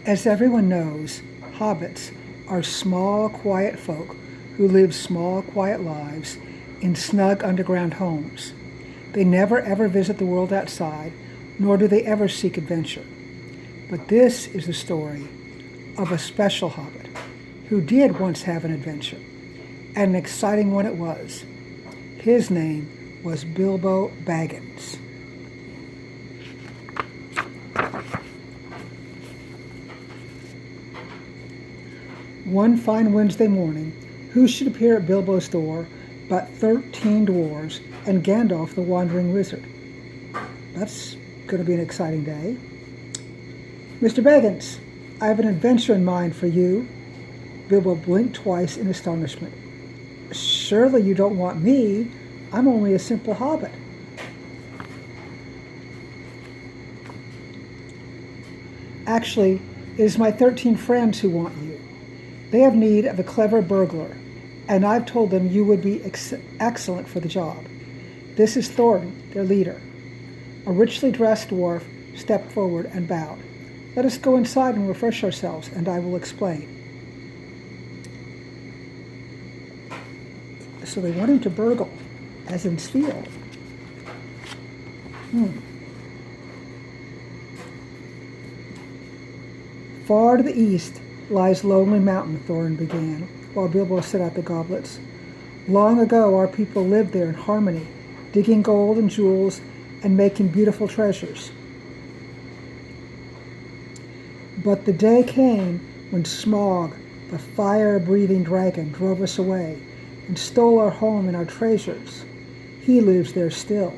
As everyone knows, hobbits are small, quiet folk who live small, quiet lives in snug underground homes. They never ever visit the world outside, nor do they ever seek adventure. But this is the story of a special hobbit who did once have an adventure, and an exciting one it was. His name was Bilbo Baggins. One fine Wednesday morning, who should appear at Bilbo's door but 13 dwarves and Gandalf the Wandering Wizard? That's going to be an exciting day. Mr. Baggins, I have an adventure in mind for you. Bilbo blinked twice in astonishment. Surely you don't want me. I'm only a simple hobbit. Actually, it is my 13 friends who want you. They have need of a clever burglar, and I've told them you would be excellent for the job. This is Thorin, their leader. A richly dressed dwarf stepped forward and bowed. Let us go inside and refresh ourselves, and I will explain. So they want him to burgle, as in steal. Far to the east lies Lonely Mountain, Thorin began, while Bilbo set out the goblets. Long ago our people lived there in harmony, digging gold and jewels and making beautiful treasures. But the day came when Smaug, the fire-breathing dragon, drove us away and stole our home and our treasures. He lives there still.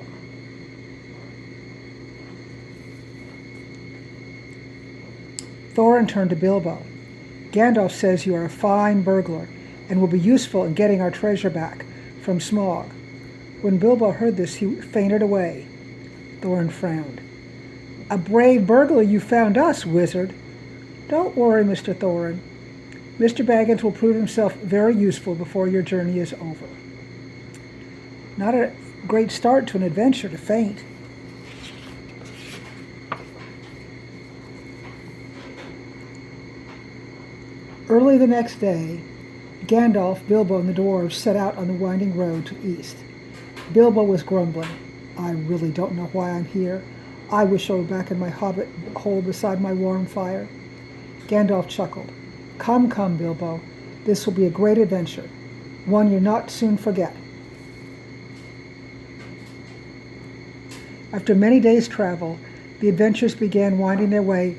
Thorin turned to Bilbo. Gandalf says you are a fine burglar and will be useful in getting our treasure back from Smaug. When Bilbo heard this, he fainted away. Thorin frowned. A brave burglar you found us, wizard. Don't worry, Mr. Thorin. Mr. Baggins will prove himself very useful before your journey is over. Not a great start to an adventure to faint. Early the next day, Gandalf, Bilbo, and the dwarves set out on the winding road to the east. Bilbo was grumbling. I really don't know why I'm here. I wish I were back in my hobbit hole beside my warm fire. Gandalf chuckled. Come, Bilbo. This will be a great adventure, one you'll not soon forget. After many days' travel, the adventurers began winding their way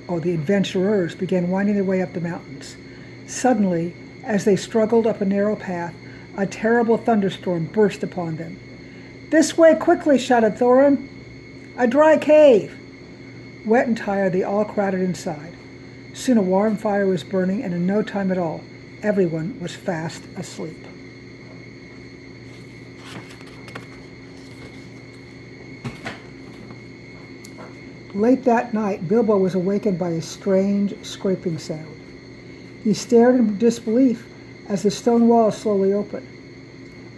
up the mountains. Suddenly, as they struggled up a narrow path, a terrible thunderstorm burst upon them. This way, quickly, shouted Thorin. A dry cave! Wet and tired, they all crowded inside. Soon a warm fire was burning, and in no time at all, everyone was fast asleep. Late that night, Bilbo was awakened by a strange scraping sound. He stared in disbelief as the stone wall slowly opened.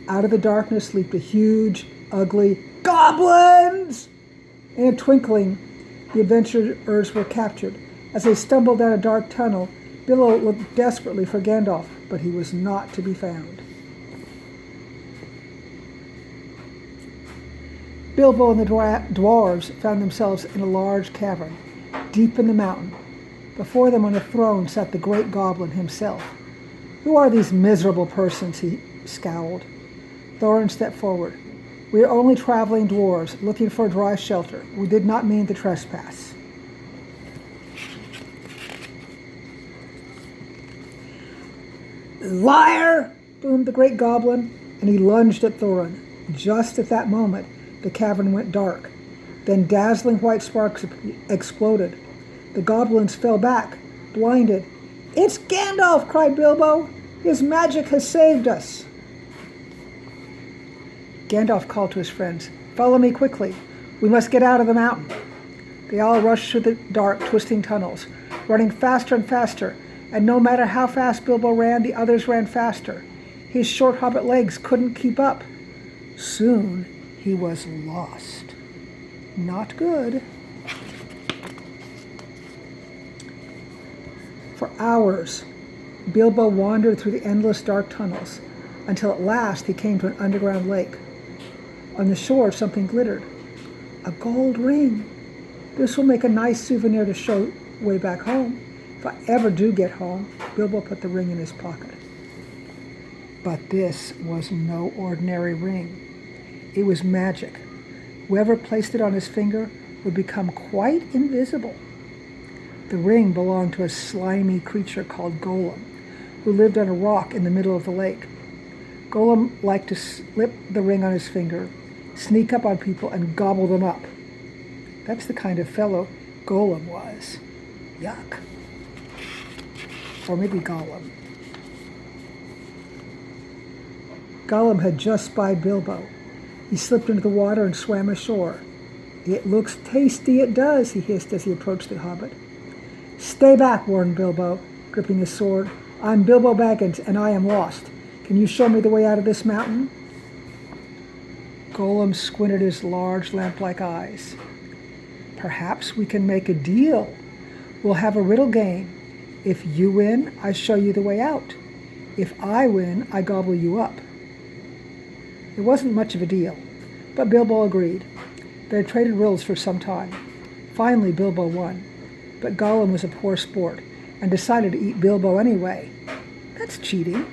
Out of the darkness leaped a huge, ugly goblins! In a twinkling, the adventurers were captured. As they stumbled down a dark tunnel, Bilbo looked desperately for Gandalf, but he was not to be found. Bilbo and the dwarves found themselves in a large cavern, deep in the mountain. Before them on a throne sat the great goblin himself. Who are these miserable persons? He scowled. Thorin stepped forward. We are only traveling dwarves, looking for a dry shelter. We did not mean to trespass. Liar! Boomed the great goblin, and he lunged at Thorin. Just at that moment, the cavern went dark. Then dazzling white sparks exploded. The goblins fell back, blinded. It's Gandalf! Cried Bilbo. His magic has saved us. Gandalf called to his friends. Follow me quickly. We must get out of the mountain. They all rushed through the dark, twisting tunnels, running faster and faster, and no matter how fast Bilbo ran, the others ran faster. His short hobbit legs couldn't keep up. Soon he was lost. Not good. For hours, Bilbo wandered through the endless dark tunnels until at last he came to an underground lake. On the shore, something glittered. A gold ring. This will make a nice souvenir to show way back home. If I ever do get home, Bilbo put the ring in his pocket. But this was no ordinary ring. It was magic. Whoever placed it on his finger would become quite invisible. The ring belonged to a slimy creature called Golem, who lived on a rock in the middle of the lake. Golem liked to slip the ring on his finger, sneak up on people, and gobble them up. That's the kind of fellow Golem was. Yuck. Or maybe Gollum. Gollum had just spied Bilbo. He slipped into the water and swam ashore. "It looks tasty, it does," he hissed as he approached the Hobbit. "Stay back," warned Bilbo, gripping his sword. "I'm Bilbo Baggins, and I am lost. Can you show me the way out of this mountain?" Golem squinted his large lamp-like eyes. "Perhaps we can make a deal. We'll have a riddle game. If you win, I show you the way out. If I win, I gobble you up." It wasn't much of a deal, but Bilbo agreed. They had traded riddles for some time. Finally, Bilbo won, but Gollum was a poor sport and decided to eat Bilbo anyway. That's cheating.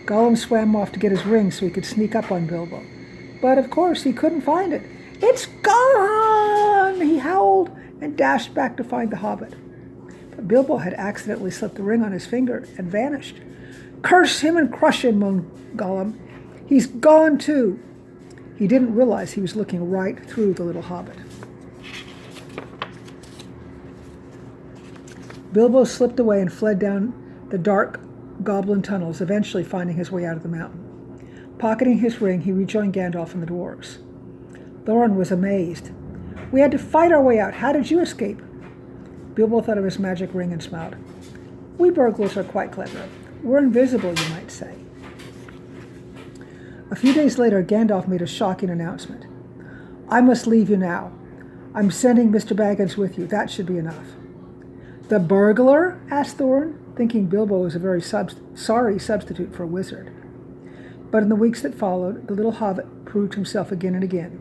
Gollum swam off to get his ring so he could sneak up on Bilbo. But of course, he couldn't find it. "It's gone!" he howled and dashed back to find the Hobbit. But Bilbo had accidentally slipped the ring on his finger and vanished. "Curse him and crush him," moaned Gollum. "He's gone too." He didn't realize he was looking right through the little Hobbit. Bilbo slipped away and fled down the dark goblin tunnels, eventually finding his way out of the mountain. Pocketing his ring, he rejoined Gandalf and the dwarves. Thorin was amazed. "We had to fight our way out. How did you escape?" Bilbo thought of his magic ring and smiled. "We burglars are quite clever. We're invisible, you might say." A few days later, Gandalf made a shocking announcement. "I must leave you now. I'm sending Mr. Baggins with you. That should be enough." "The burglar?" asked Thorin, thinking Bilbo was a very sorry substitute for a wizard. But in the weeks that followed, the little hobbit proved himself again and again.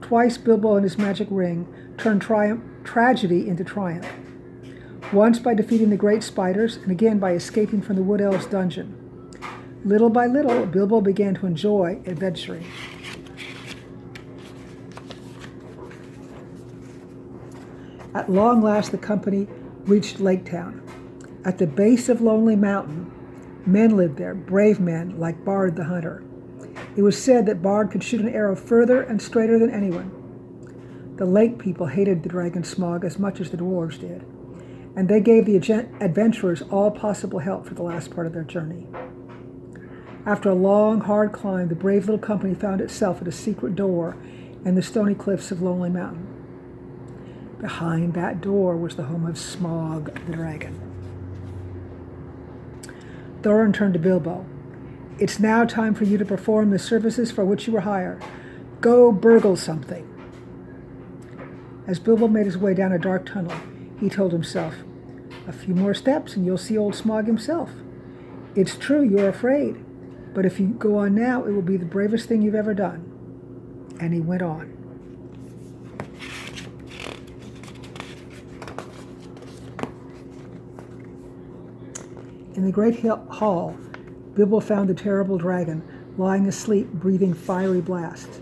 Twice Bilbo and his magic ring turned tragedy into triumph. Once by defeating the great spiders, and again by escaping from the Wood Elves' dungeon. Little by little, Bilbo began to enjoy adventuring. At long last, the company reached Lake Town. At the base of Lonely Mountain, men lived there, brave men like Bard the Hunter. It was said that Bard could shoot an arrow further and straighter than anyone. The lake people hated the dragon Smaug as much as the dwarves did, and they gave the adventurers all possible help for the last part of their journey. After a long, hard climb, the brave little company found itself at a secret door in the stony cliffs of Lonely Mountain. Behind that door was the home of Smaug the dragon. Thorin turned to Bilbo. "It's now time for you to perform the services for which you were hired. Go burgle something." As Bilbo made his way down a dark tunnel, he told himself, "A few more steps and you'll see old Smaug himself. It's true you're afraid, but if you go on now, it will be the bravest thing you've ever done." And he went on. In the great hall, Bilbo found the terrible dragon lying asleep, breathing fiery blasts.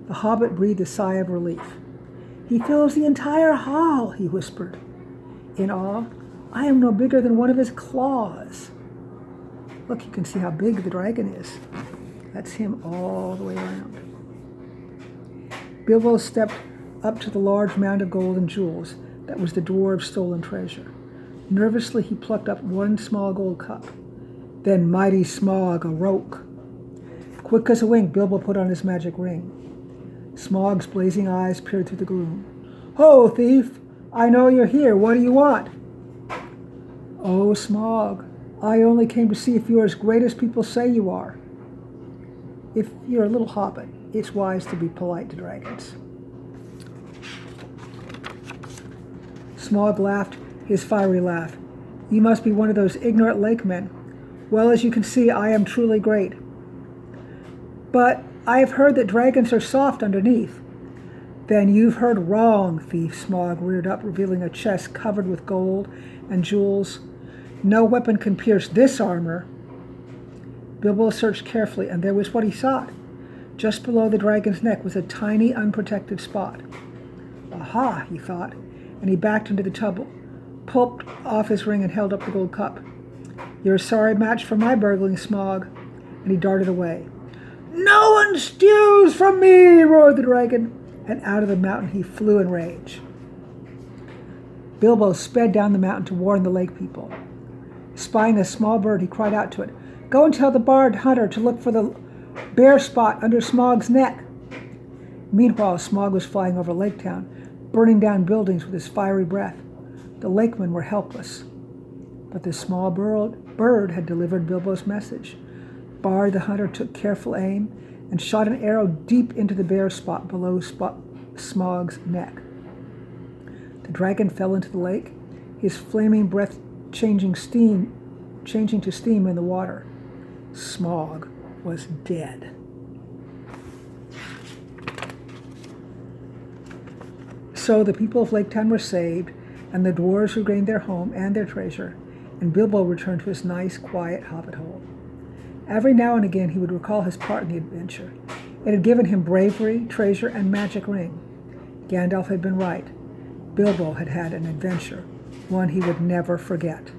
The hobbit breathed a sigh of relief. "He fills the entire hall," he whispered. In awe, "I am no bigger than one of his claws." Look, you can see how big the dragon is. That's him all the way around. Bilbo stepped up to the large mound of gold and jewels that was the dwarves' stolen treasure. Nervously, he plucked up one small gold cup. Then mighty Smaug awoke. Quick as a wink, Bilbo put on his magic ring. Smaug's blazing eyes peered through the gloom. "Ho, thief! I know you're here. What do you want?" "Oh, Smaug, I only came to see if you're as great as people say you are." If you're a little hobbit, it's wise to be polite to dragons. Smaug laughed his fiery laugh. You must be one of those ignorant lakemen. Well, as you can see, I am truly great. But I have heard that dragons are soft underneath. Then you've heard wrong, Thief Smaug reared up, revealing a chest covered with gold and jewels. No weapon can pierce this armor. Bilbo searched carefully, and there was what he sought. Just below the dragon's neck was a tiny, unprotected spot. Aha, he thought, and he backed into the tub, pulped off his ring, and held up the gold cup. You're a sorry match for my burgling, Smaug. And he darted away. No one steals from me, roared the dragon, and out of the mountain he flew in rage. Bilbo sped down the mountain to warn the lake people. Spying a small bird, he cried out to it, Go and tell the bard hunter to look for the bare spot under Smaug's neck. Meanwhile, Smaug was flying over Lake Town, burning down buildings with his fiery breath. The lakemen were helpless. But the small bird had delivered Bilbo's message. Bard the hunter took careful aim and shot an arrow deep into the bare spot below Smaug's neck. The dragon fell into the lake, his flaming breath changing to steam in the water. Smaug was dead. So the people of Lake Town were saved, and the dwarves regained their home and their treasure, and Bilbo returned to his nice, quiet hobbit hole. Every now and again he would recall his part in the adventure. It had given him bravery, treasure, and magic ring. Gandalf had been right. Bilbo had had an adventure, one he would never forget.